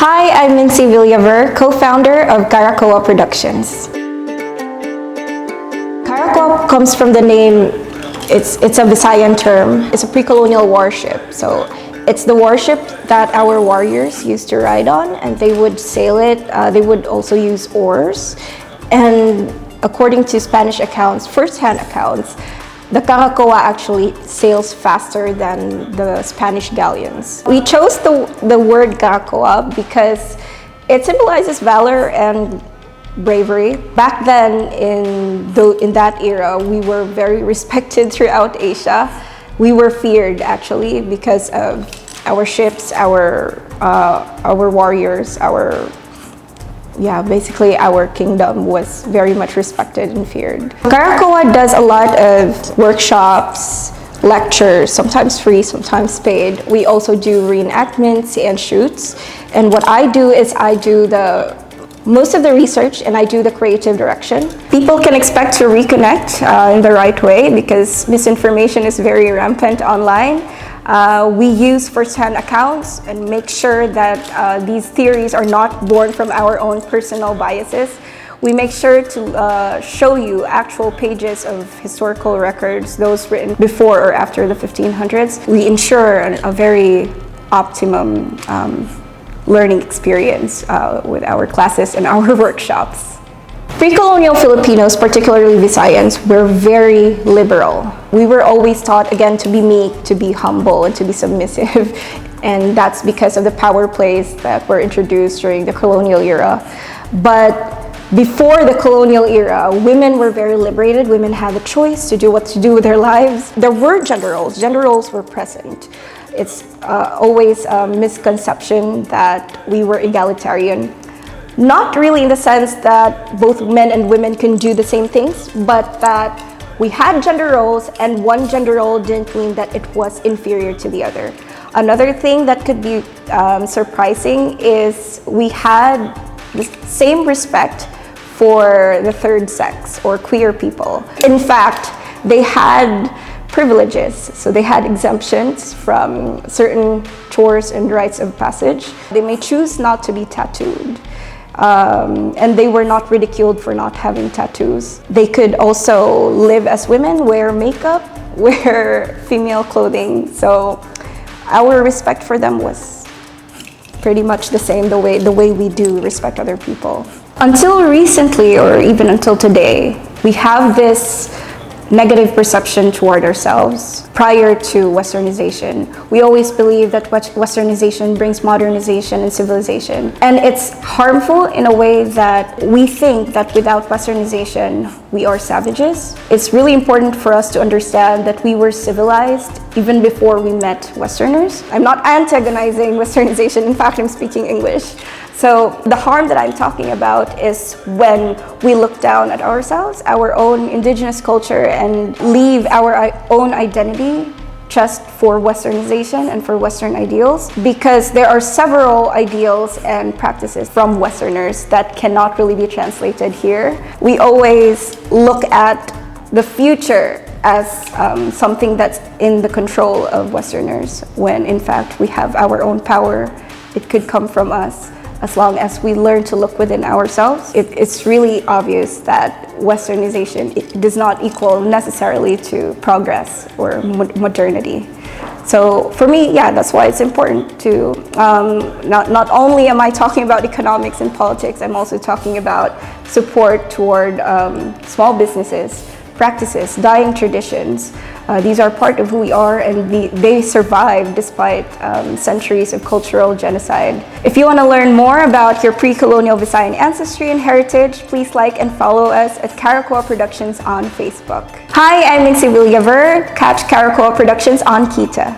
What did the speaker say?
Hi, I'm Mincy Villaver, co-founder of Karakoa Productions. Karakoa comes from the name, it's a Visayan term. It's a pre-colonial warship. So it's the warship that our warriors used to ride on, and they would sail it. They would also use oars. And according to Spanish accounts, first-hand accounts, the Karakoa actually sails faster than the Spanish galleons. We chose the word Karakoa because it symbolizes valor and bravery. Back then, in that era, we were very respected throughout Asia. We were feared actually because of our ships, our warriors, basically our kingdom was very much respected and feared. Karakoa does a lot of workshops, lectures, sometimes free, sometimes paid. We also do reenactments and shoots. And what I do is I do most of the research and I do the creative direction. People can expect to reconnect in the right way because misinformation is very rampant online. We use first-hand accounts and make sure that these theories are not born from our own personal biases. We make sure to show you actual pages of historical records, those written before or after the 1500s. We ensure a very optimum learning experience with our classes and our workshops. Pre-colonial Filipinos, particularly Visayans, were very liberal. We were always taught, again, to be meek, to be humble, and to be submissive. And that's because of the power plays that were introduced during the colonial era. But before the colonial era, women were very liberated. Women had the choice to do what to do with their lives. There were gender roles. Gender roles were present. It's always a misconception that we were egalitarian. Not really in the sense that both men and women can do the same things, but that we had gender roles and one gender role didn't mean that it was inferior to the other. Another thing that could be surprising is we had the same respect for the third sex or queer people. In fact, they had privileges, so they had exemptions from certain chores and rites of passage. They may choose not to be tattooed. And they were not ridiculed for not having tattoos. They could also live as women, wear makeup, wear female clothing. So our respect for them was pretty much the same, the way we do respect other people. Until recently, or even until today, we have this negative perception toward ourselves. Prior to Westernization, we always believe that Westernization brings modernization and civilization. And it's harmful in a way that we think that without Westernization, we are savages. It's really important for us to understand that we were civilized even before we met Westerners. I'm not antagonizing Westernization. In fact, I'm speaking English. So the harm that I'm talking about is when we look down at ourselves, our own indigenous culture, and leave our own identity just for Westernization and for Western ideals, because there are several ideals and practices from Westerners that cannot really be translated here. We always look at the future as something that's in the control of Westerners, when in fact we have our own power. It could come from us. As long as we learn to look within ourselves, it's really obvious that Westernization does not equal necessarily to progress or modernity. So for me, yeah, that's why it's important to, not only am I talking about economics and politics, I'm also talking about support toward small businesses, practices, dying traditions. These are part of who we are, and they survive despite centuries of cultural genocide. If you want to learn more about your pre-colonial Visayan ancestry and heritage, please like and follow us at Karakoa Productions on Facebook. Hi, I'm Mincy Villaver. Catch Karakoa Productions on Keeta.